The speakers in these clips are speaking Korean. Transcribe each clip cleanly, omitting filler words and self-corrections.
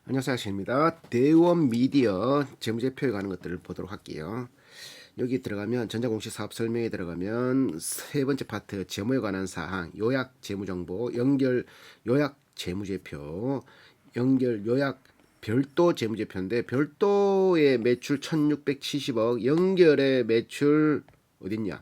안녕하세요. 아시입니다. 대원 미디어 재무제표에 관한 것들을 보도록 할게요. 여기 들어가면 전자공시 사업 설명에 들어가면 세 번째 파트 재무에 관한 사항, 요약 재무정보, 연결 요약 재무제표, 연결 요약 별도 재무제표인데 별도의 매출 1670억, 연결의 매출 어딨냐?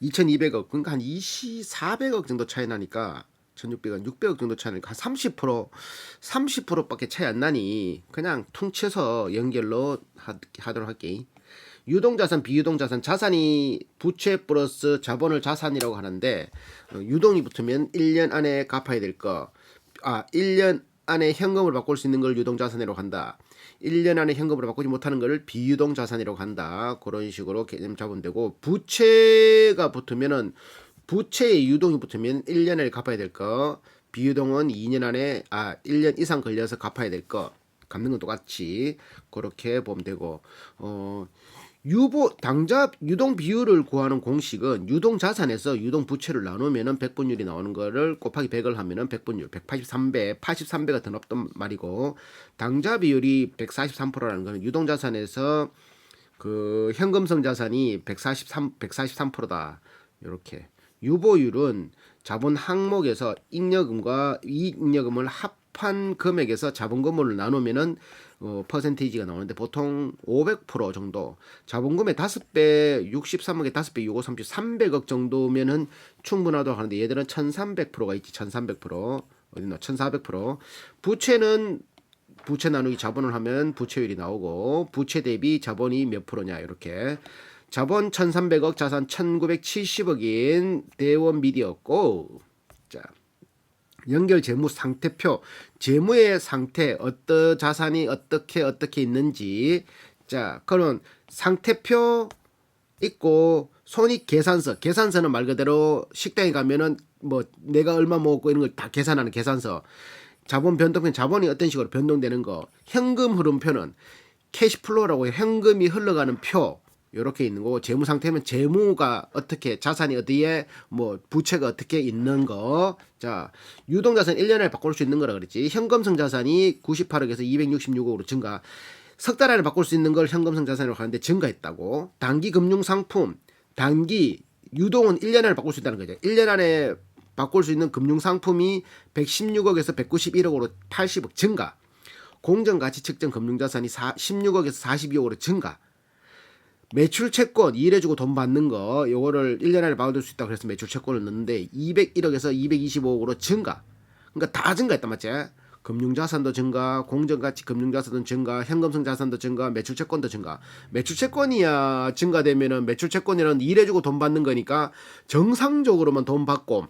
2200억, 그러니까 한 400억 정도 차이 나니까 1600원, 600억 정도 차이 나니까 한 30%밖에 차이 안 나니 그냥 퉁쳐서 연결로 하도록 할게. 유동자산, 비유동자산, 자산이 부채 플러스 자본을 자산이라고 하는데 유동이 붙으면 1년 안에 갚아야 될 거, 1년 안에 현금을 바꿀 수 있는 걸 유동자산이라고 한다. 1년 안에 현금으로 바꾸지 못하는 것을 비유동 자산이라고 한다. 그런 식으로 개념 잡으면 되고, 부채가 붙으면은 부채의 유동이 붙으면 1년에 갚아야 될 거, 비유동은 2년 안에 1년 이상 걸려서 갚아야 될 거. 갚는 건 똑같이 그렇게 보면 되고, 당좌 유동 비율을 구하는 공식은 유동 자산에서 유동 부채를 나누면은 백분율이 나오는 거를 곱하기 100을 하면은 백분율 183배, 83배가 더 높단 말이고, 당좌 비율이 143%라는 거는 유동 자산에서 그 현금성 자산이 143%다. 이렇게. 유보율은 자본 항목에서 잉여금과 이익잉여금을 합한 금액에서 자본금을 나누면은 퍼센테이지가 나오는데 보통 500% 정도, 자본금의 5배, 63억의 5배, 6, 5, 30, 300억 정도면은 충분하다고 하는데 얘들은 1300%가 있지. 1300%. 어딨나? 1400%. 부채는 부채 나누기 자본을 하면 부채율이 나오고, 부채 대비 자본이 몇 프로냐 이렇게. 자본 1300억, 자산 1970억인 대원 미디어고. 자, 연결 재무 상태표, 재무의 상태, 어떤 자산이 어떻게 있는지. 자, 그런 상태표 있고, 손익 계산서, 계산서는 말 그대로 식당에 가면은 뭐 내가 얼마 먹고 이런 걸 다 계산하는 계산서. 자본 변동편, 자본이 어떤 식으로 변동되는 거. 현금 흐름표는 캐시플로우라고 현금이 흘러가는 표, 이렇게 있는 거고, 재무 상태면 재무가 어떻게, 자산이 어디에, 뭐 부채가 어떻게 있는 거. 자, 유동 자산 1년에 바꿀 수 있는 거라 그랬지. 현금성 자산이 98억에서 266억으로 증가. 석 달 안에 바꿀 수 있는 걸 현금성 자산이라고 하는데 증가했다고. 단기 금융 상품, 단기 유동은 1년 안에 바꿀 수 있다는 거죠. 1년 안에 바꿀 수 있는 금융 상품이 116억에서 191억으로 80억 증가. 공정가치 측정 금융자산이 16억에서 42억으로 증가. 매출 채권 일해주고 돈 받는 거 요거를 1년 안에 받을 수 있다고 그래서 매출 채권을 넣는데 201억에서 225억으로 증가. 그러니까 다 증가했단 맞지? 금융자산도 증가, 공정가치 금융자산도 증가, 현금성 자산도 증가, 매출채권도 증가. 매출채권이야 증가되면은, 매출채권이란 일해주고 돈 받는 거니까 정상적으로만 돈 받고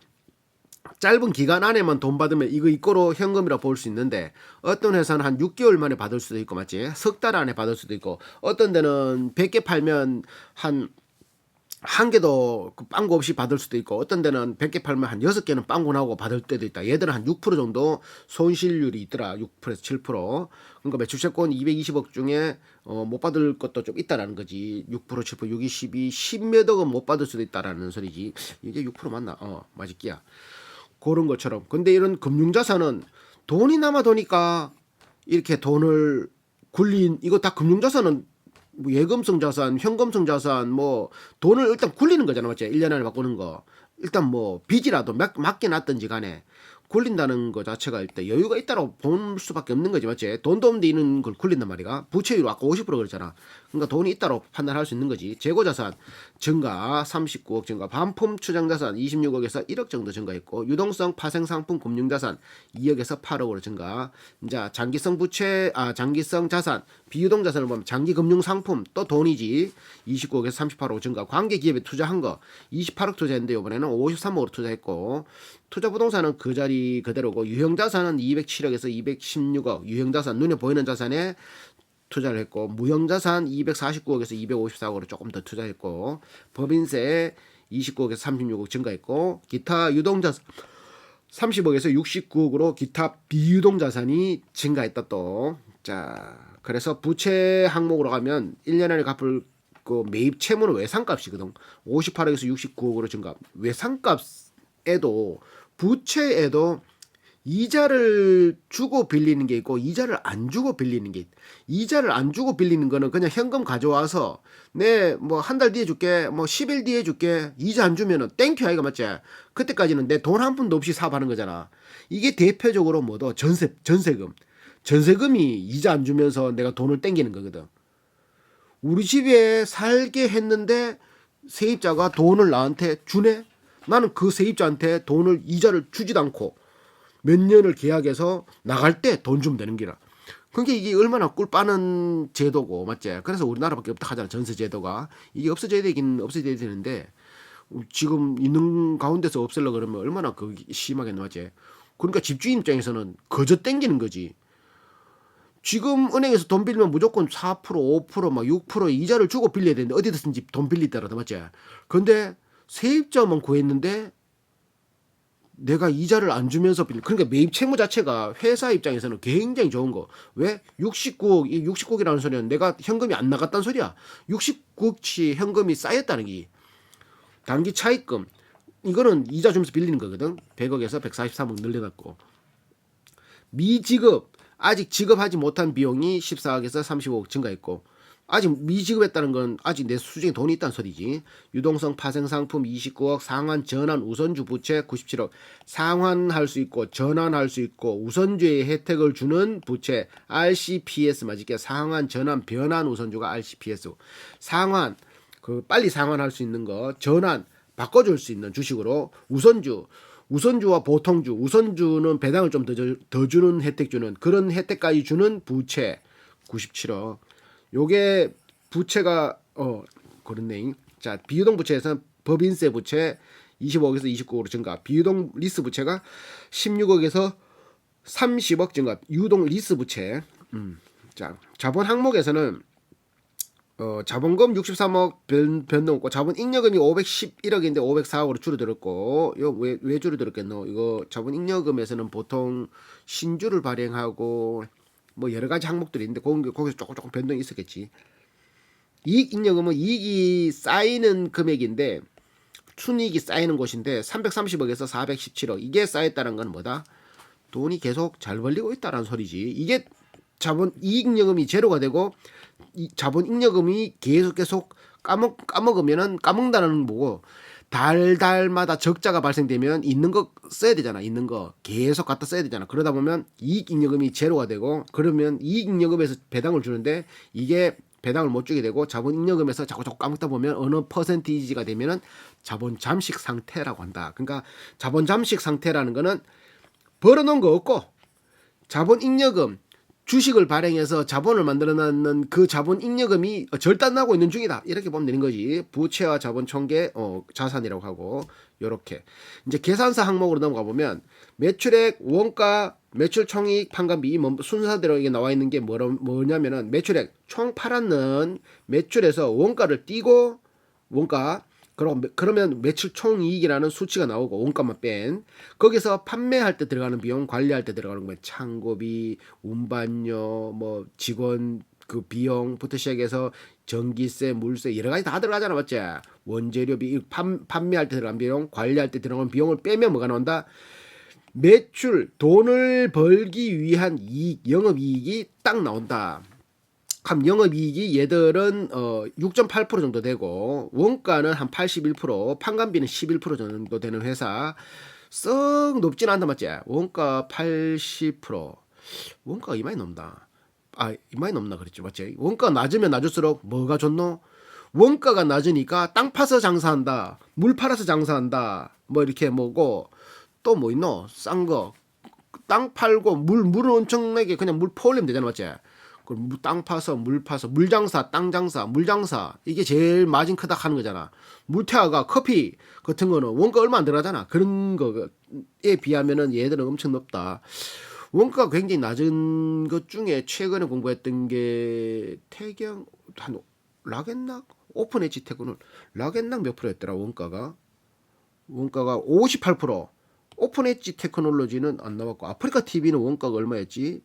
짧은 기간 안에만 돈 받으면 이거 이거로 현금이라 볼 수 있는데, 어떤 회사는 한 6개월 만에 받을 수도 있고 맞지? 석 달 안에 받을 수도 있고, 어떤 데는 100개 팔면 한 개도 빵구 없이 받을 수도 있고, 어떤 데는 100개 팔면 한 6개는 빵구 나오고 받을 때도 있다. 얘들은 한 6% 정도 손실률이 있더라. 6%에서 7%. 그러니까 매출채권 220억 중에 못 받을 것도 좀 있다라는 거지. 6%, 7%, 6, 22, 10몇 억은 못 받을 수도 있다라는 소리지. 이게 6% 맞나? 맞을게야. 그런 것처럼. 근데 이런 금융자산은 돈이 남아 도니까 이렇게 돈을 이거 다 금융자산은 뭐 예금성 자산, 현금성 자산, 뭐 돈을 일단 굴리는 거잖아, 맞지? 1년 안에 바꾸는 거. 일단 뭐 빚이라도 맡겨놨든지 간에 굴린다는 거 자체가 일단 여유가 있다고 볼 수밖에 없는 거지, 맞지? 돈도 없는데 이런 걸 굴린단 말이야. 부채율 아까 50% 그랬잖아. 그러니까 돈이 있다고 판단할 수 있는 거지. 재고자산 증가 39억 증가, 반품 추정자산 26억에서 1억 정도 증가했고, 유동성 파생상품 금융자산 2억에서 8억으로 증가. 이제 장기성 부채, 장기성 자산, 비유동 자산을 보면 장기 금융 상품 또 돈이지. 29억에서 38억 증가. 관계 기업에 투자한 거 28억 투자했는데 이번에는 53억으로 투자했고, 투자 부동산은 그 자리 그대로고, 유형자산은 207억에서 216억, 유형자산 눈에 보이는 자산에 투자를 했고, 무형자산 249억에서 254억으로 조금 더 투자했고, 법인세 29억에서 36억 증가했고, 기타 유동자산 30억에서 69억으로 기타 비유동자산이 증가했다 또. 자, 그래서 부채 항목으로 가면 1년 안에 갚을 그 매입 채무는 외상값이거든. 58억에서 69억으로 증가. 외상값에도 부채에도 이자를 주고 빌리는 게 있고 이자를 안 주고 빌리는 게 이자를 안 주고 빌리는 거는 그냥 현금 가져와서 내 뭐 한 달 뒤에 줄게 뭐 10일 뒤에 줄게 이자 안 주면은 땡큐 아이가 맞지? 그때까지는 내 돈 한 푼도 없이 사업하는 거잖아. 이게 대표적으로 뭐도 전세금이 이자 안 주면서 내가 돈을 땡기는 거거든. 우리 집에 살게 했는데 세입자가 돈을 나한테 주네? 나는 그 세입자한테 돈을 이자를 주지도 않고 몇 년을 계약해서 나갈 때 돈 주면 되는 기라. 그게 이게 얼마나 꿀 빠는 제도고 맞지? 그래서 우리나라밖에 없다 하잖아 전세 제도가. 이게 없어져야 되긴 없어져야 되는데 지금 있는 가운데서 없애려 그러면 얼마나 그 심하겠노 맞지? 그러니까 집주인 입장에서는 거저 땡기는 거지. 지금 은행에서 돈 빌리면 무조건 4%, 5%, 막 6% 이자를 주고 빌려야 되는데 어디든지 돈 빌리더라도 맞지? 근데 세입자만 구했는데 내가 이자를 안 주면서 빌려. 그러니까 매입 채무 자체가 회사 입장에서는 굉장히 좋은 거. 왜? 69억, 이 69억이라는 소리는 내가 현금이 안 나갔다는 소리야. 69억치 현금이 쌓였다는 게 단기 차입금. 이거는 이자 주면서 빌리는 거거든. 100억에서 143억 늘려놨고. 미지급, 아직 지급하지 못한 비용이 14억에서 35억 증가했고 아직 미지급했다는 건 아직 내 수중에 돈이 있다는 소리지. 유동성 파생상품 29억, 상환 전환 우선주 부채 97억. 상환할 수 있고 전환할 수 있고 우선주의 혜택을 주는 부채 RCPS 맞을게. 상환 전환 변환 우선주가 RCPS. 상환 그 빨리 상환할 수 있는 거, 전환 바꿔줄 수 있는 주식으로 우선주와 보통주, 우선주는 배당을 좀 더 주는 혜택 주는 그런 혜택까지 주는 부채 97억. 요게 부채가 그렇네. 자, 비유동 부채에서는 법인세 부채 25억에서 29억으로 증가. 비유동 리스 부채가 16억에서 30억 증가. 유동 리스 부채. 자, 자본 항목에서는 자본금 63억 변동 없고 자본 잉여금이 511억인데 504억으로 줄어들었고 이거 왜 줄어들었겠노? 이거 자본 잉여금에서는 보통 신주를 발행하고 뭐 여러 가지 항목들이 있는데 거기서 조금 변동이 있었겠지. 이익 잉여금은 이익이 쌓이는 금액인데 순이익이 쌓이는 곳인데 330억에서 417억 이게 쌓였다는 건 뭐다? 돈이 계속 잘 벌리고 있다라는 소리지. 이게 자본 이익 잉여금이 제로가 되고 이 자본 잉여금이 계속 까먹으면은 까먹는다는 뭐고 달달마다 적자가 발생되면 있는 거 써야 되잖아. 있는 거 계속 갖다 써야 되잖아. 그러다 보면 이익 잉여금이 제로가 되고 그러면 이익 잉여금에서 배당을 주는데 이게 배당을 못 주게 되고 자본 잉여금에서 자꾸 까먹다 보면 어느 퍼센티지가 되면은 자본 잠식 상태라고 한다. 그러니까 자본 잠식 상태라는 거는 벌어놓은 거 없고 자본 잉여금 주식을 발행해서 자본을 만들어놨는 그 자본 잉여금이 절단나고 있는 중이다. 이렇게 보면 되는 거지. 부채와 자본 총계 자산이라고 하고 요렇게 이제 계산서 항목으로 넘어가 보면 매출액, 원가, 매출 총이익, 판관비 순서대로 이게 나와 있는 게 뭐냐면은 매출액 총 팔았는 매출에서 원가를 띄고 원가 그러면 매출 총이익이라는 수치가 나오고 원가만 뺀 거기서 판매할 때 들어가는 비용, 관리할 때 들어가는 거 창고비, 운반료, 뭐 직원 그 비용부터 시작해서 전기세, 물세 여러 가지 다 들어가잖아, 맞지? 원재료비, 판매할 때 들어간 비용, 관리할 때 들어가는 비용을 빼면 뭐가 나온다? 매출, 돈을 벌기 위한 이익, 영업이익이 딱 나온다. 그럼 영업이익이 얘들은 6.8% 정도 되고 원가는 한 81%, 판관비는 11% 정도 되는 회사. 썩 높진 않다 맞지? 원가 80%. 원가가 이마이 넘다. 이마이 넘나 그랬지 맞지? 원가가 낮으면 낮을수록 뭐가 좋노? 원가가 낮으니까 땅 파서 장사한다. 물 팔아서 장사한다. 뭐 이렇게 뭐고 또 뭐 있노? 싼 거. 땅 팔고 물은 엄청나게 그냥 물 퍼올리면 되잖아 맞지? 땅 파서 물 파서 물장사 땅장사 물장사 이게 제일 마진 크다 하는 거잖아. 물태화가 커피 같은 거는 원가 얼마 안 들어가잖아. 그런 거에 비하면은 얘들은 엄청 높다. 원가가 굉장히 낮은 것 중에 최근에 공부했던 게 태경 한 락앤락 오픈 엣지 테크는 락앤락 몇 프로였더라. 원가가 58%. 오픈 엣지 테크놀로지는 안 나왔고 아프리카 TV는 원가가 얼마였지?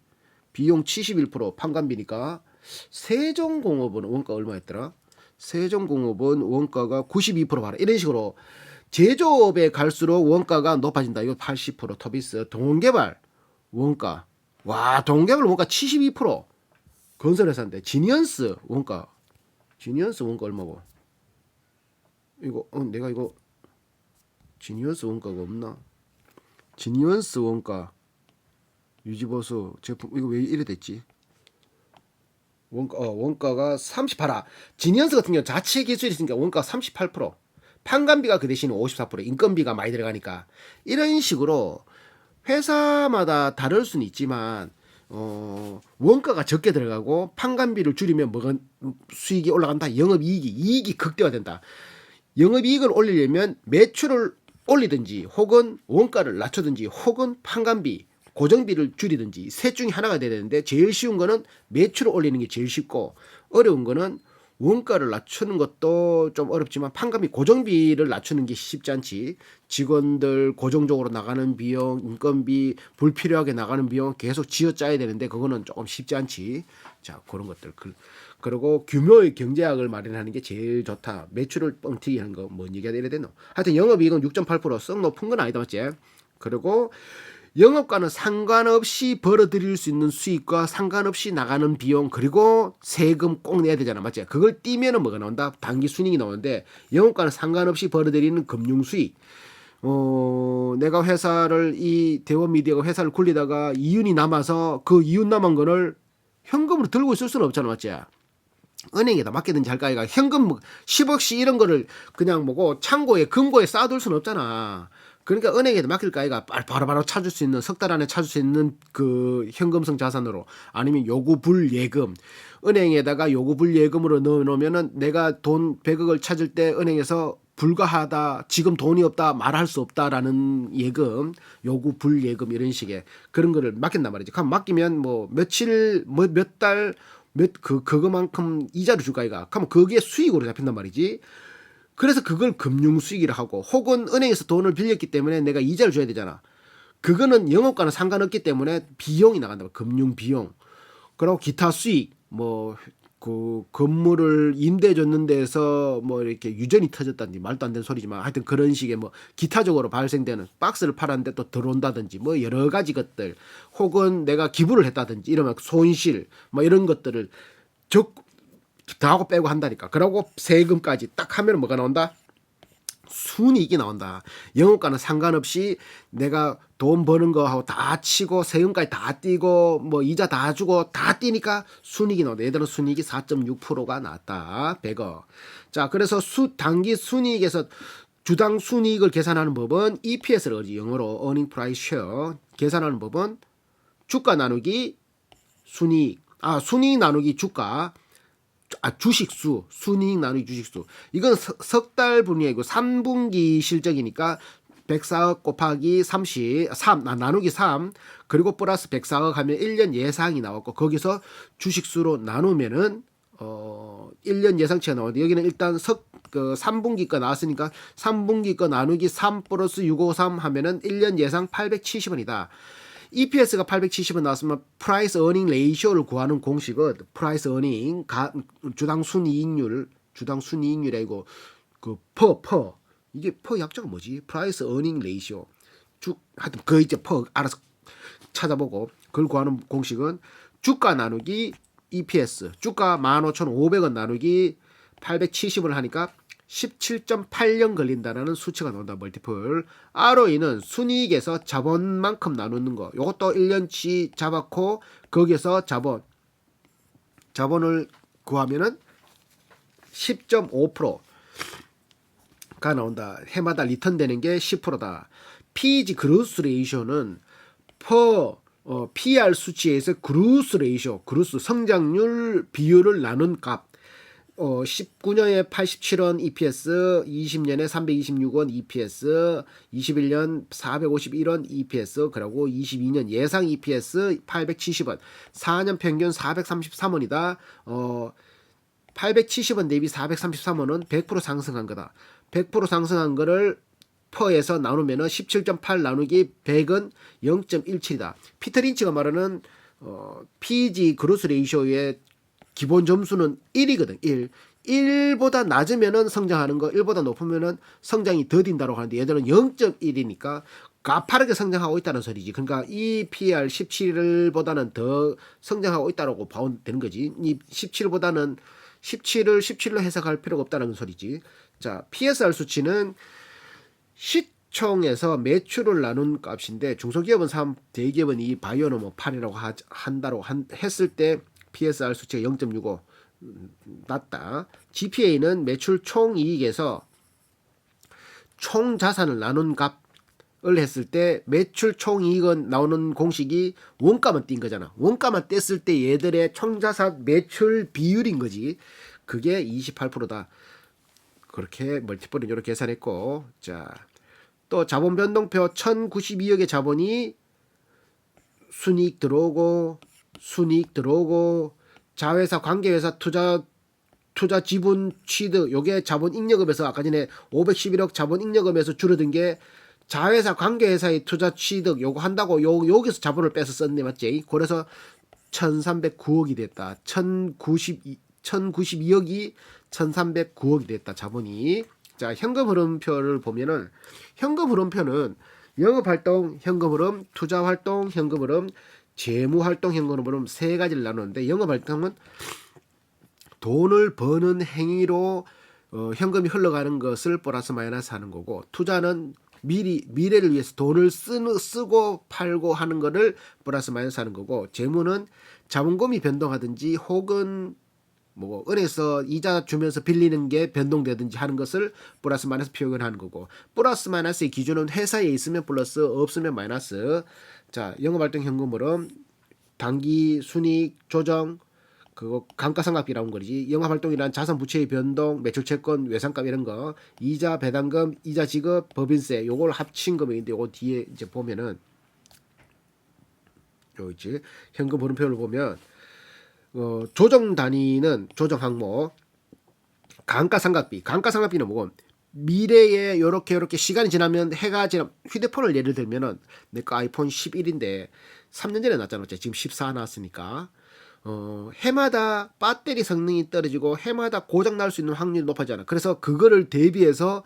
비용 71% 판관비니까. 세종공업은 원가 얼마였더라? 세종공업은 원가가 92% 봐라. 이런 식으로 제조업에 갈수록 원가가 높아진다. 이거 80% 터비스 동원개발 원가. 와, 동계별 원가 72%. 건설회사인데 지니언스 원가. 지니언스 원가 얼마고? 이거 내가 이거 지니언스 원가가 없나? 지니언스 원가 유지보수 제품 이거 왜 이래 됐지? 원가가 38아. 지니언스 같은 경우 자체 기술이 있으니까 원가가 38%. 판관비가 그 대신 54%. 인건비가 많이 들어가니까 이런 식으로 회사마다 다를 수는 있지만 원가가 적게 들어가고 판관비를 줄이면 뭐가 수익이 올라간다. 이익이 극대화된다. 영업이익을 올리려면 매출을 올리든지 혹은 원가를 낮추든지 혹은 판관비 고정비를 줄이든지 셋 중에 하나가 돼야 되는데 제일 쉬운 거는 매출을 올리는 게 제일 쉽고 어려운 거는 원가를 낮추는 것도 좀 어렵지만 판관비 고정비를 낮추는 게 쉽지 않지. 직원들 고정적으로 나가는 비용, 인건비 불필요하게 나가는 비용 계속 쥐어짜야 되는데 그거는 조금 쉽지 않지. 자, 그런 것들. 그리고 규모의 경제학을 마련하는 게 제일 좋다. 매출을 뻥튀기 하는 거 뭔 얘기가 돼야 되노? 하여튼 영업이익은 6.8% 썩 높은 건 아니다 맞지? 그리고 영업과는 상관없이 벌어들일 수 있는 수익과 상관없이 나가는 비용 그리고 세금 꼭 내야 되잖아 맞지? 그걸 띄면은 뭐가 나온다? 단기 순이익이 나오는데 영업과는 상관없이 벌어들이는 금융 수익. 내가 이 대원미디어가 회사를 굴리다가 이윤이 남아서 그 이윤 남은 거를 현금으로 들고 있을 수는 없잖아 맞지? 은행에다 맡기든지 할까 이가 현금 10억씩 이런 거를 그냥 뭐고 창고에 금고에 쌓아둘 수는 없잖아. 그러니까 은행에다 맡길까 이가 바로바로 찾을 수 있는 석 달 안에 찾을 수 있는 그 현금성 자산으로 아니면 요구불예금 은행에다가 요구불예금으로 넣어놓으면은 내가 돈 100억을 찾을 때 은행에서 불가하다 지금 돈이 없다 말할 수 없다라는 예금 요구불예금 이런 식의 그런 거를 맡긴단 말이지. 그럼 맡기면 뭐 며칠 뭐 몇 달 그거만큼 이자를 줄까 이가 그러면 거기에 수익으로 잡힌단 말이지. 그래서 그걸 금융 수익이라 하고 혹은 은행에서 돈을 빌렸기 때문에 내가 이자를 줘야 되잖아. 그거는 영업과는 상관없기 때문에 비용이 나간다. 금융 비용. 그리고 기타 수익 뭐 그 건물을 임대 줬는 데서 뭐 이렇게 유전이 터졌다든지 말도 안 되는 소리지만 하여튼 그런 식의 뭐 기타적으로 발생되는 박스를 팔았는데 또 들어온다든지 뭐 여러 가지 것들 혹은 내가 기부를 했다든지 이러면 손실 뭐 이런 것들을 다 하고 빼고 한다니까. 그러고 세금까지 딱 하면 뭐가 나온다? 순이익이 나온다. 영업과는 상관없이 내가 돈 버는 거하고 다 치고 세금까지 다 띄고 뭐 이자 다 주고 다 띄니까 순이익이 나온다. 얘들은 순이익이 4.6%가 나왔다. 100억. 자, 그래서 단기 순이익에서 주당 순이익을 계산하는 법은 EPS를 그러지. 영어로 Earning Price Share. 계산하는 법은 주가 나누기 순이익. 순이익 나누기 주가. 주식수, 순이익 나누기 주식수. 이건 석 달 분위이고 3분기 실적이니까 104억 곱하기 3 나누기 3 그리고 플러스 104억 하면 1년 예상이 나왔고 거기서 주식수로 나누면은 1년 예상치가 나오는데 여기는 일단 3분기 거 나왔으니까 3분기 거 나누기 3 플러스 653 하면은 1년 예상 870원이다. EPS가 870원 나왔으면 프라이스 어닝 레이쇼를 구하는 공식은 프라이스 어닝 주당 순이익률이고 그 퍼 이게 퍼 약자가 뭐지? 프라이스 어닝 레이쇼 하여튼 그 이제 퍼 알아서 찾아보고 그걸 구하는 공식은 주가 나누기 EPS 주가 15,500원 나누기 870을 하니까 17.8년 걸린다라는 수치가 나온다. 멀티플. ROE는 순이익에서 자본만큼 나누는 거. 이것도 1년치 잡았고 거기에서 자본을 구하면은 10.5%가 나온다. 해마다 리턴 되는 게 10%다. PEG 그로스 레이쇼는 PR 수치에서 그로스 레이쇼, 그로스 성장률 비율을 나눈 값. 19년에 87원 EPS, 20년에 326원 EPS, 21년 451원 EPS, 그리고 22년 예상 EPS 870원, 4년 평균 433원이다. 870원 대비 433원은 100% 상승한 거다. 100% 상승한 거를 퍼에서 나누면은 17.8 나누기 100은 0.17이다. 피터 린치가 말하는 PEG 그로스 레이쇼의 기본 점수는 1이거든. 1보다 낮으면은 성장하는 거, 1보다 높으면은 성장이 더딘다고 하는데 얘들은 0.1이니까 가파르게 성장하고 있다는 소리지. 그러니까 이 PER 17보다는 더 성장하고 있다고 봐도 되는 거지. 이 17보다는 17을 17로 해석할 필요가 없다는 소리지. 자, PSR 수치는 시총에서 매출을 나눈 값인데 중소기업은 3, 대기업은 이 바이오는 뭐 8이라고 한다고 했을 때 PSR 수치가 0.65 낮다. GPA는 매출 총이익에서 총 자산을 나눈 값을 했을 때 매출 총이익은 나오는 공식이 원가만 띈 거잖아. 원가만 뗐을 때 얘들의 총자산 매출 비율인 거지. 그게 28%다. 그렇게 멀티플은 이렇게 계산했고, 자, 또 자본 변동표 1092억의 자본이 순이익 들어오고 자회사 관계회사 투자 지분 취득, 요게 자본 잉여금에서 아까 전에 511억 자본 잉여금에서 줄어든 게 자회사 관계회사의 투자 취득 요거 한다고 여기서 자본을 빼서 썼네, 맞지? 그래서 1309억이 됐다. 1092억이 1309억이 됐다, 자본이. 자, 현금 흐름표를 보면은 현금 흐름표는 영업활동 현금 흐름, 투자활동 현금 흐름, 재무활동 현금 흐름 세 가지를 나누는데, 영업활동은 돈을 버는 행위로 현금이 흘러가는 것을 플러스 마이너스 하는 거고, 투자는 미래를 위해서 돈을 쓰고 팔고 하는 거를 플러스 마이너스 하는 거고, 재무는 자본금이 변동하든지 혹은 뭐 은행에서 이자 주면서 빌리는 게 변동되든지 하는 것을 플러스 마이너스 표현하는 거고, 플러스 마이너스의 기준은 회사에 있으면 플러스 없으면 마이너스. 자, 영업활동 현금 흐름, 단기 순이익 조정, 그거 감가상각비라는 거지. 영업활동이란 자산 부채의 변동, 매출채권, 외상값 이런 거, 이자 배당금, 이자 지급, 법인세 요걸 합친 금액인데, 요거 뒤에 이제 보면은 요 있지. 현금 흐름표를 보면 조정 단위는 조정 항목, 감가상각비는 뭐고, 미래에 요렇게 시간이 지나면 해가 지나, 휴대폰을 예를 들면은 내 거 아이폰 11인데 3년 전에 났잖아. 지금 14 나왔으니까 해마다 배터리 성능이 떨어지고 해마다 고장 날 수 있는 확률이 높아지잖아. 그래서 그거를 대비해서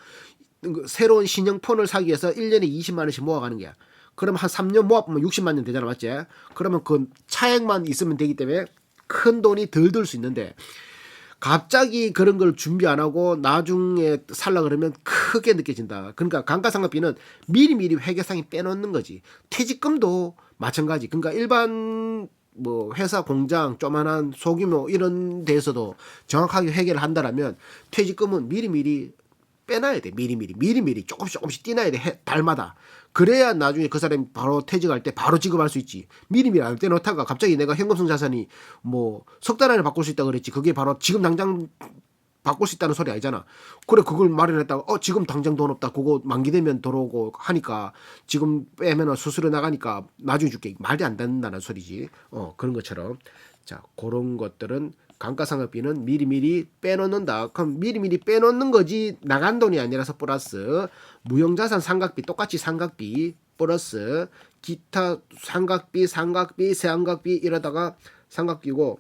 새로운 신형 폰을 사기 위해서 1년에 20만 원씩 모아가는 거야. 그러면 한 3년 모아보면 60만 원 되잖아, 맞지? 그러면 그 차액만 있으면 되기 때문에 큰 돈이 덜 들 수 있는데, 갑자기 그런 걸 준비 안 하고 나중에 살라 그러면 크게 느껴진다. 그러니까 감가상각비는 미리미리 회계상에 빼놓는 거지. 퇴직금도 마찬가지. 그러니까 일반 뭐 회사 공장 조만한 소규모 이런 데서도 정확하게 회계를 한다라면 퇴직금은 미리미리 빼놔야 돼. 미리미리 조금씩 떼놔야 돼. 달마다. 그래야 나중에 그 사람이 바로 퇴직할 때 바로 지급할 수 있지. 미리미리 안 떼놓다가 갑자기 내가 현금성 자산이 뭐 석 달 안에 바꿀 수 있다 그랬지. 그게 바로 지금 당장 바꿀 수 있다는 소리 아니잖아. 그래, 그걸 마련했다가 지금 당장 돈 없다, 그거 만기되면 들어오고 하니까 지금 빼면 수수료 나가니까 나중에 줄게, 말이 안 된다는 소리지. 그런 것처럼. 자, 그런 것들은 감가상각비는 미리미리 빼놓는다. 그럼 미리미리 빼놓는 거지 나간 돈이 아니라서 플러스. 무형자산 상각비 똑같이 상각비 플러스 기타 상각비 세상각비 이러다가 상각비고,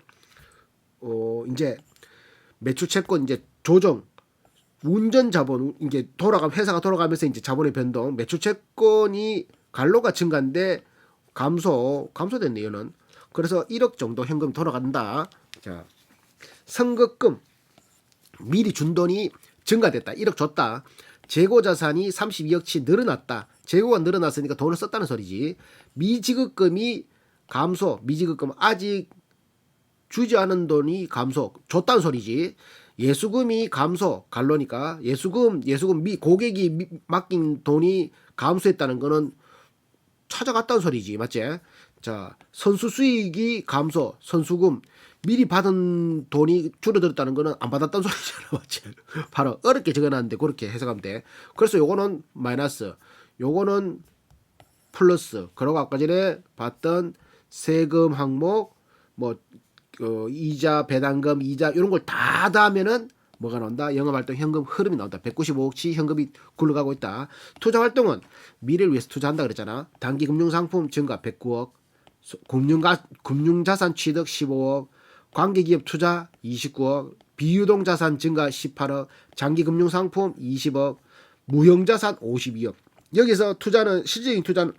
이제 매출채권 이제 조정, 운전 자본, 이제 회사가 돌아가면서 이제 자본의 변동, 매출채권이 갈로가 증가인데 감소됐네, 얘는. 그래서 1억 정도 현금 돌아간다. 자, 선급금 미리 준 돈이 증가됐다. 1억 줬다. 재고자산이 32억치 늘어났다. 재고가 늘어났으니까 돈을 썼다는 소리지. 미지급금이 감소. 미지급금 아직 주지 않은 돈이 감소. 줬다는 소리지. 예수금이 감소. 갈로니까 예수금 고객이 맡긴 돈이 감소했다는 거는 찾아갔다는 소리지, 맞지? 자, 선수수익이 감소. 선수금 미리 받은 돈이 줄어들었다는 거는 안 받았다는 소리잖아, 맞지? 바로 어렵게 적어놨는데 그렇게 해석하면 돼. 그래서 요거는 마이너스, 요거는 플러스. 그리고 아까 전에 봤던 세금 항목, 뭐 이자, 배당금, 이자 이런 걸 다 더하면은 뭐가 나온다? 영업활동 현금 흐름이 나온다. 195억치 현금이 굴러가고 있다. 투자활동은 미래를 위해서 투자한다 그랬잖아. 단기 금융상품 증가 109억, 금융자산 취득 15억, 관계기업 투자 29억, 비유동자산 증가 18억, 장기금융상품 20억, 무형자산 52억. 여기서 투자는 실질적인 투자는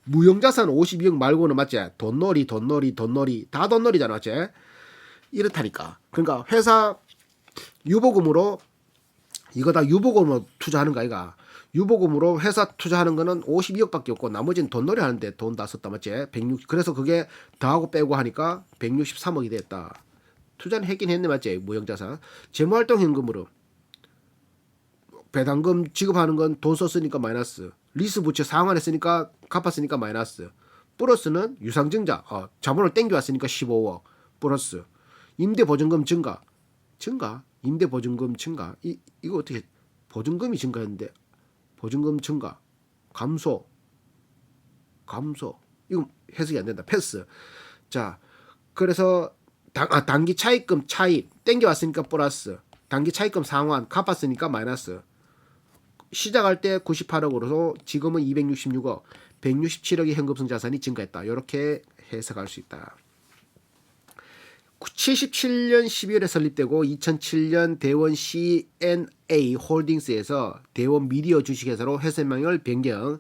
무형자산 52억 말고는 맞지? 돈놀이 다 돈놀이잖아, 맞지? 이렇다니까. 그러니까 회사 유보금으로 이거 다 유보금으로 투자하는 거 아이가? 유보금으로 회사 투자하는 거는 52억밖에 없고 나머지는 돈놀이 하는데 돈 다 썼다, 맞지? 160 그래서 그게 더하고 빼고 하니까 163억이 됐다. 투자는 했긴 했네, 맞지? 무형자산. 재무활동 현금으로 배당금 지급하는 건 돈 썼으니까 마이너스. 리스 부채 상환했으니까 갚았으니까 마이너스. 플러스는 유상증자 자본을 땡겨왔으니까 15억 플러스. 임대보증금 증가. 임대보증금 증가. 이거 어떻게 보증금이 증가했는데 보증금 증가 감소 이거 해석이 안 된다. 패스. 자, 그래서 단기 차입금 차입 땡겨왔으니까 플러스. 단기 차입금 상환 갚았으니까 마이너스. 시작할 때 98억으로서 지금은 266억, 167억의 현금성 자산이 증가했다. 이렇게 해석할 수 있다. 77년 12월에 설립되고 2007년 대원 CNA 홀딩스에서 대원 미디어 주식회사로 회사명을 변경,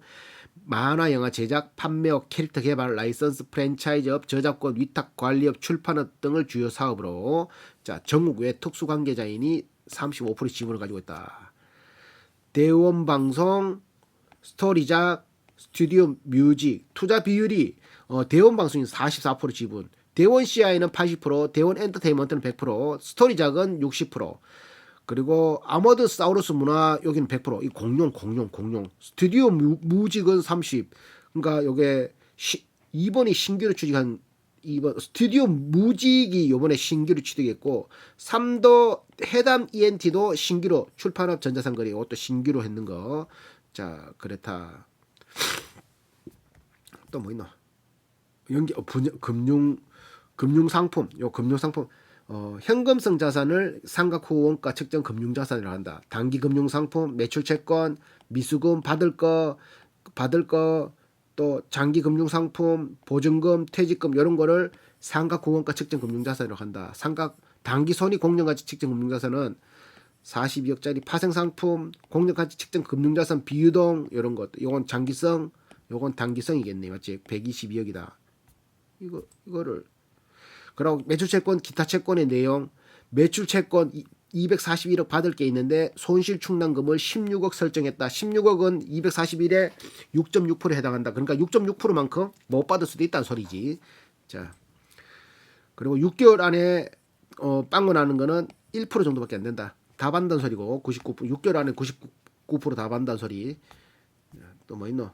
만화 영화 제작, 판매업, 캐릭터 개발, 라이선스, 프랜차이즈업, 저작권, 위탁 관리업, 출판업 등을 주요 사업으로 전국 외 특수관계자인이 35% 지분을 가지고 있다. 대원방송, 스토리작, 스튜디오 뮤직, 투자 비율이 대원방송이 44% 지분, 대원 CI는 80%, 대원 엔터테인먼트는 100%, 스토리작은 60%, 그리고 아머드 사우루스 문화 여기는 100%. 이 공룡. 스튜디오 뮤직은 30. 그러니까 요게 이번에 신규로 취직한 이번 스튜디오 뮤직이 요번에 신규로 취득했고 3도 해담 ENT도 신규로 출판업 전자상거래 이것도 신규로 했는 거. 자, 그렇다. 또 뭐 있나? 금융상품. 금융상품 현금성 자산을 상각 후 원가 측정 금융자산이라고 한다. 단기 금융상품, 매출채권, 미수금 받을 거 또 장기 금융상품, 보증금, 퇴직금 이런 거를 상각 후 원가 측정 금융자산이라고 한다. 상각 단기 손익 공정가치 측정 금융자산은 42억짜리 파생상품, 공정가치 측정 금융자산 비유동 이런 것. 요건 장기성, 요건 단기성이겠네, 맞지? 122억이다. 이거를 그리고 매출채권, 기타 채권의 내용, 매출채권 241억 받을 게 있는데 손실 충당금을 16억 설정했다. 16억은 241에 6.6%에 해당한다. 그러니까 6.6%만큼 못 받을 수도 있다는 소리지. 자, 그리고 6개월 안에 빵원하는 거는 1% 정도밖에 안 된다. 다 받는다는 소리고 99% 6개월 안에 99%다 받는다는 소리. 또 뭐 있노?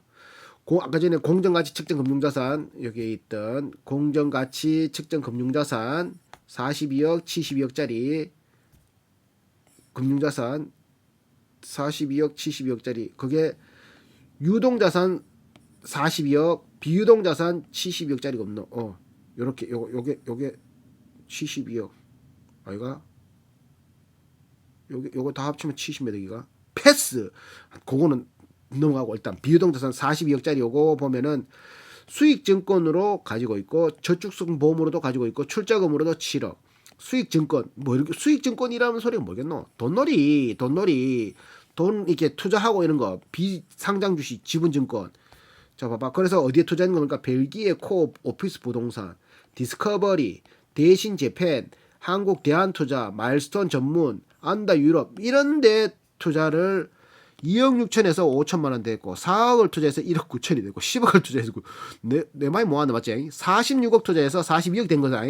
아까 전에 공정가치 측정 금융자산 여기에 있던 공정가치 측정 금융자산 42억 72억짜리 금융자산 42억 72억짜리 그게 유동자산 42억 비유동자산 72억짜리가 없노. 요렇게 요게 72억 아이가 요거 다 합치면 70몇 억이가 패스. 그거는 넘어가고 일단 비유동자산 42억짜리 요거 보면은 수익증권으로 가지고 있고 저축성 보험으로도 가지고 있고 출자금으로도 7억. 수익증권 뭐 이렇게 수익증권이라는 소리가 뭐겠노? 돈놀이 돈 이렇게 투자하고 이런 거 비상장 주식 지분증권. 자 봐봐. 그래서 어디에 투자하는 겁니까? 벨기에 코옵 오피스 부동산, 디스커버리, 대신 재팬, 한국 대한투자, 마일스톤 전문, 안다 유럽 이런 데 투자를 2억 6천에서 5천만 원 됐고 4억을 투자해서 1억 9천이 되고 10억을 투자해서 내 말이 뭐하나 맞지? 46억 투자해서 42억 된 거다.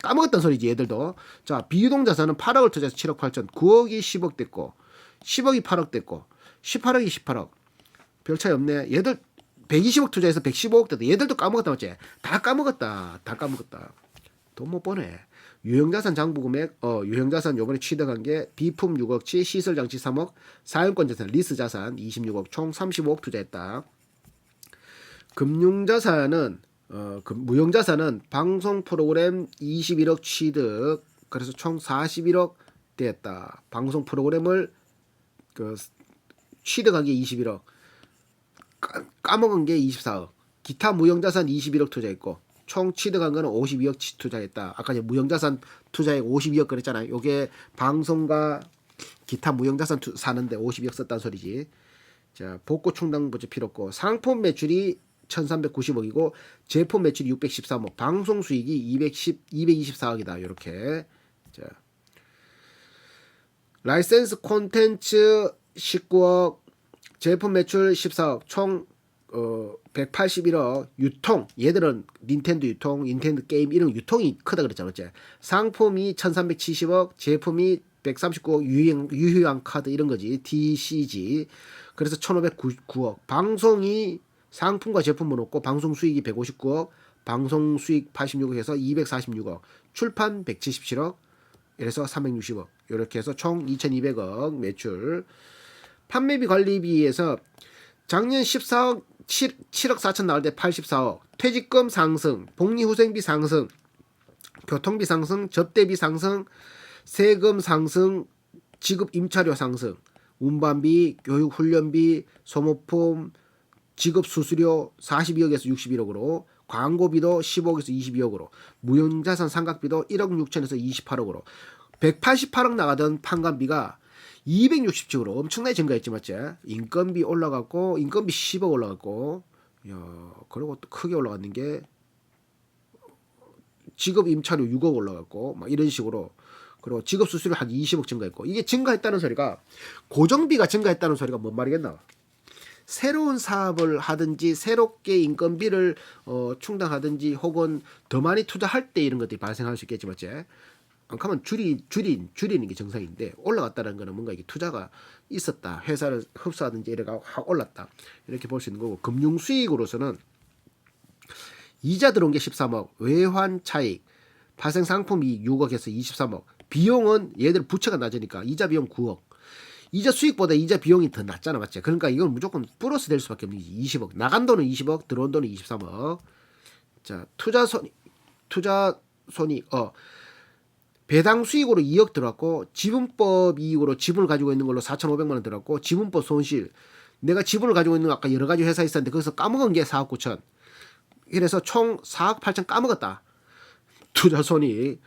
까먹었단 소리지 얘들도. 자, 비유동자산은 8억을 투자해서 7억 8천 9억이 10억 됐고 10억이 8억 됐고 18억이 18억 별 차이 없네. 얘들 120억 투자해서 115억 됐다. 얘들도 까먹었다 맞지? 다 까먹었다. 돈 못 버네. 유형자산 장부금액 유형자산 요번에 취득한 게 비품 6억치, 시설장치 3억, 사용권자산, 리스자산 26억, 총 35억 투자했다. 금융자산은 무형자산은 방송 프로그램 21억 취득, 그래서 총 41억 됐다. 방송 프로그램을 취득한 게 21억, 까먹은 게 24억. 기타 무형자산 21억 투자했고 총 취득한 거는 52억 투자했다. 아까 이제 무형자산 투자액 52억 그랬잖아요. 요게 방송과 기타 무형자산 사는데 52억 썼다는 소리지. 자, 복고 충당 부채 필요 없고 상품 매출이 1390억이고 제품 매출이 613억, 방송 수익이 224억이다. 이렇게. 자, 라이센스 콘텐츠 19억, 제품 매출 14억, 총 181억, 유통, 얘들은 닌텐도 유통, 닌텐도 게임 이런 유통이 크다 그랬잖아. 어째. 상품이 1370억, 제품이 139억, 유효한 카드 이런 거지. DCG. 그래서 1509억. 방송이 상품과 제품은 없고 방송 수익이 159억, 방송 수익 86억 해서 246억, 출판 177억, 이래서 360억. 이렇게 해서 총 2200억 매출. 판매비 관리비에서 작년 14억 7억 4천 나올 때 84억, 퇴직금 상승, 복리후생비 상승, 교통비 상승, 접대비 상승, 세금 상승, 지급 임차료 상승, 운반비, 교육 훈련비, 소모품, 지급 수수료 42억에서 61억으로, 광고비도 15억에서 22억으로, 무형자산 상각비도 1억 6천에서 28억으로, 188억 나가던 판관비가 260억으로 엄청나게 증가했지 맞지? 인건비 올라갔고, 인건비 10억 올라갔고, 야, 그리고 또 크게 올라갔는 게 지급 임차료 6억 올라갔고, 막 이런 식으로. 그리고 지급 수수료 한 20억 증가했고, 이게 증가했다는 소리가, 고정비가 증가했다는 소리가 뭔 말이겠나? 새로운 사업을 하든지 새롭게 인건비를 충당하든지 혹은 더 많이 투자할 때 이런 것들이 발생할 수 있겠지 맞지? 안 하면 줄이는 게 정상인데, 올라갔다는 거는 뭔가 이게 투자가 있었다, 회사를 흡수하든지 이래가 확 올랐다, 이렇게 볼 수 있는 거고, 금융 수익으로서는 이자 들어온 게 13억, 외환 차익, 발생 상품이 6억에서 23억, 비용은 얘들 부채가 낮으니까 이자 비용 9억, 이자 수익보다 이자 비용이 더 낮잖아 맞지? 그러니까 이건 무조건 플러스 될 수밖에 없는 게 20억, 나간 돈은 20억, 들어온 돈은 23억. 자, 투자손이 배당 수익으로 2억 들어왔고, 지분법 이익으로 지분을 가지고 있는 걸로 4,500만 원 들어왔고, 지분법 손실, 내가 지분을 가지고 있는 아까 여러 가지 회사 있었는데 거기서 까먹은 게 4억 9천, 그래서 총 4억 8천 까먹었다. 투자손이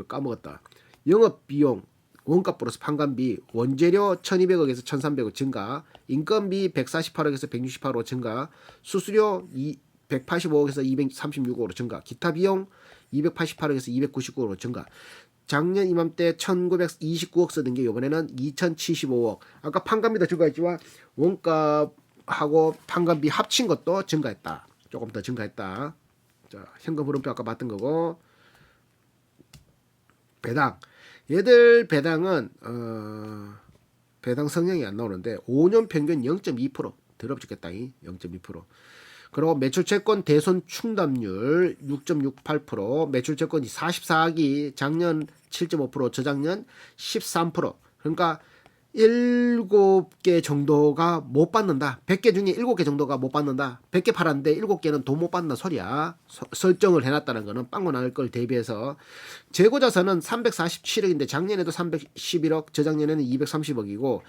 까먹었다. 영업비용, 원가 플러스 판관비, 원재료 1200억에서 1300억 증가, 인건비 148억에서 168억 증가, 수수료 185억에서 236억으로 증가, 기타 비용 288억에서 299억으로 증가. 작년 이맘때 1929억 쓰던 게 이번에는 2075억. 아까 판관비도 증가했지만 원가하고 판관비 합친 것도 증가했다. 조금 더 증가했다. 자, 현금 흐름표 아까 봤던 거고. 배당. 얘들 배당은 배당 성향이 안 나오는데 5년 평균 0.2% 더럽 죽겠다. 0.2%. 그리고 매출채권 대손 충당률 6.68%, 매출채권이 44억이 작년 7.5%, 저작년 13%. 그러니까 7개 정도가 못 받는다. 100개 중에 7개 정도가 못 받는다. 100개 팔았는데 7개는 돈 못 받는다 소리야. 설정을 해놨다는 거는 빵고 나올 걸 대비해서. 재고자산은 347억인데 작년에도 311억, 저작년에는 230억이고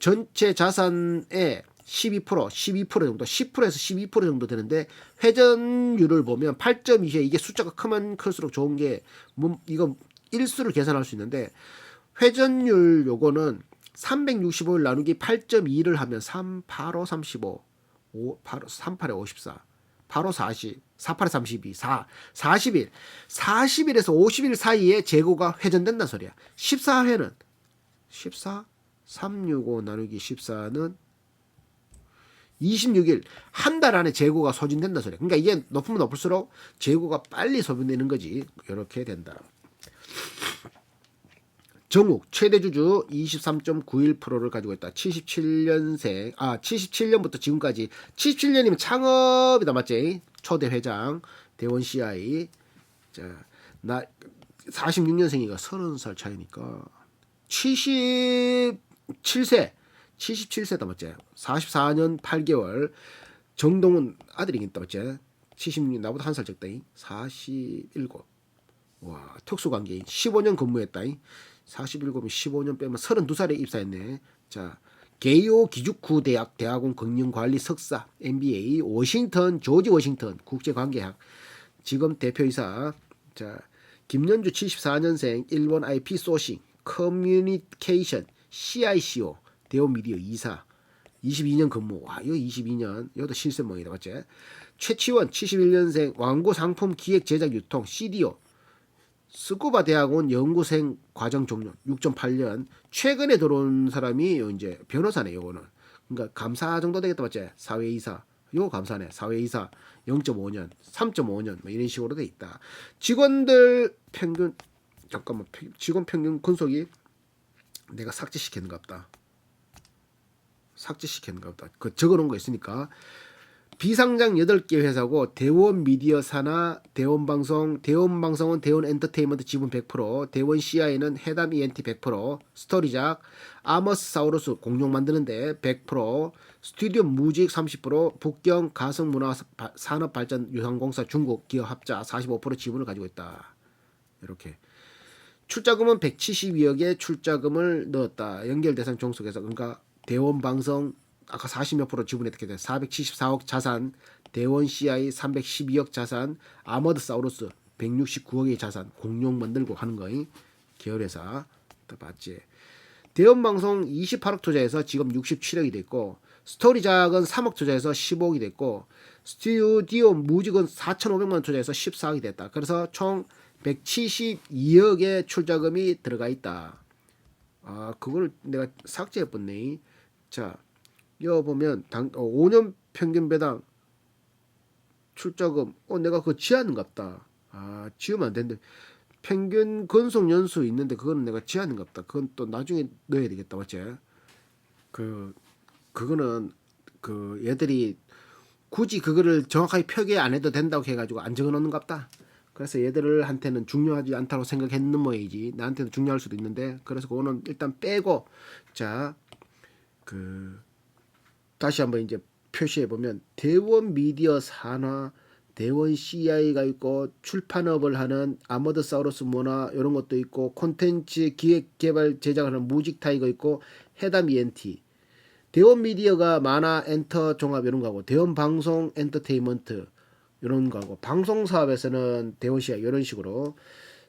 전체 자산의 12% 정도, 10%에서 12% 정도 되는데, 회전율을 보면 8.2에 이게 숫자가 크면 클수록 좋은 게, 이거 일수를 계산할 수 있는데, 회전율 요거는 365일 나누기 8.2를 하면 3, 8, 5, 35, 5, 8, 3, 8에 54, 8, 5, 40, 4, 8에 32, 4, 40일. 40일에서 50일 사이에 재고가 회전된다는 소리야. 14회는 14, 365 나누기 14는 26일, 한 달 안에 재고가 소진된다 소리야. 그러니까 이게 높으면 높을수록 재고가 빨리 소비되는 거지. 이렇게 된다. 정욱 최대 주주 23.91%를 가지고 있다. 77년부터 지금까지. 77년이면 창업이다 맞지? 초대 회장 대원 CI. 자, 나 46년생이가 30살 차이니까 77세다 맞지? 44년 8개월. 정동은 아들이겠다 맞지? 76년 나보다 한 살 적다. 47. 와, 특수관계인 15년 근무했다. 47이면 15년 빼면 32살에 입사했네. 자, 게이오 기주쿠 대학원 금융관리 석사, MBA, 조지 워싱턴 국제관계학, 지금 대표이사. 자, 김연주 74년생, 일본 IP 소싱, 커뮤니케이션, CICO, 대우미디어 이사. 22년 근무. 와, 이거 22년. 이것도 실세몽이다. 맞지? 최치원 71년생 왕고 상품 기획 제작 유통 CDO. 스쿠바 대학원 연구생 과정 종료 6.8년. 최근에 들어온 사람이 이제 변호사네. 요거는. 그러니까 감사 정도 되겠다. 맞지? 사회이사. 요거 감사네. 사회이사 0.5년, 3.5년 뭐 이런 식으로 돼 있다. 직원들 평균 잠깐만 직원 평균 근속이 내가 삭제시켰는가 보다. 삭제시켰는가 보다. 그 적어놓은 거 있으니까. 비상장 8개 회사고 대원 미디어 산하, 대원방송, 대원방송은 대원 엔터테인먼트 지분 100%, 대원 CI는 해담 ENT 100%, 스토리작, 아머스 사우루스 공룡 만드는데 100%, 스튜디오 무직 30%, 북경 가성문화산업발전 유상공사 중국 기업 합자 45% 지분을 가지고 있다. 이렇게. 출자금은 172억의 출자금을 넣었다. 연결대상 종속에서. 그러니까 대원방송 아까 40몇 프로 지분했게 돼. 474억 자산, 대원 CI 312억 자산, 아머드 사우루스 169억의 자산, 공룡 만들고 하는 거인 계열회사. 또 봤지. 대원방송 28억 투자해서 지금 67억이 됐고, 스토리작은 3억 투자해서 15억이 됐고, 스튜디오 무직은 4,500만 원 투자해서 14억이 됐다. 그래서 총 172억의 출자금이 들어가 있다. 아, 그걸 내가 삭제해버렸네. 자, 여기 보면 5년 평균 배당 출자금 내가 그거 지하는갑다. 아, 지우면 안 되는데 평균 근속 연수 있는데 그거는 내가 지하는갑다. 그건 또 나중에 넣어야 되겠다. 맞지? 그거는 그 얘들이 굳이 그거를 정확하게 표기 안 해도 된다고 해가지고 안 적어놓는갑다. 그래서 얘들한테는 중요하지 않다고 생각했는 모양이지. 나한테도 중요할 수도 있는데, 그래서 그거는 일단 빼고, 자, 다시 한번 이제 표시해 보면 대원 미디어 산하, 대원 CI가 있고, 출판업을 하는 아머드 사우루스 문화 이런 것도 있고, 콘텐츠 기획 개발 제작하는 무직 타이거 있고, 해담 ENT, 대원 미디어가 만화 엔터 종합 이런 거고, 대원 방송 엔터테인먼트 이런 거고, 방송 사업에서는 대원 CI 이런 식으로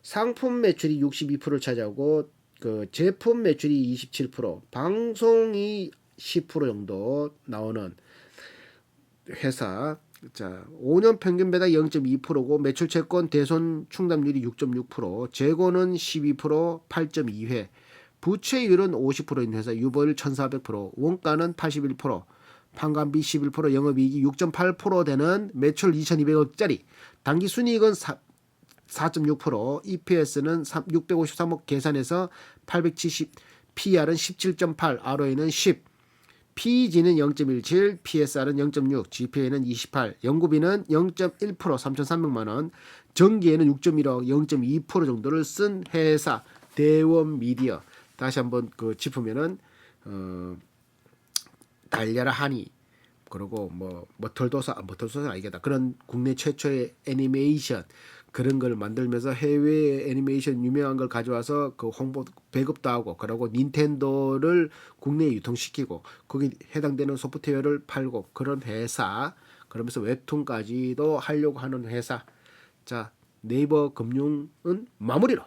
상품 매출이 62%를 차지하고, 그 제품 매출이 27%, 방송이 10% 정도 나오는 회사. 자, 5년 평균 배당 0.2%고 매출 채권 대손 충당률이 6.6%, 재고는 12%, 8.2회, 부채율은 50%인 회사, 유보율 1,400%, 원가는 81%, 판관비 11%, 영업이익이 6.8% 되는 매출 2,200억짜리, 당기 순이익은 4.6%, EPS는 653억 계산해서 870, PR은 17.8, ROE는 10, PEG는 0.17, PSR은 0.6, GPA는 28, 연구비는 0.1%, 3,300만원, 정기에는 6.1억, 0.2% 정도를 쓴 회사 대원 미디어. 다시 한번 짚으면은 달려라 하니, 그리고 머털도사는 아니겠다. 그런 국내 최초의 애니메이션 그런 걸 만들면서 해외 애니메이션 유명한 걸 가져와서 그 홍보 배급도 하고, 그러고 닌텐도를 국내에 유통시키고 거기 해당되는 소프트웨어를 팔고 그런 회사. 그러면서 웹툰까지도 하려고 하는 회사. 자, 네이버 금융은 마무리로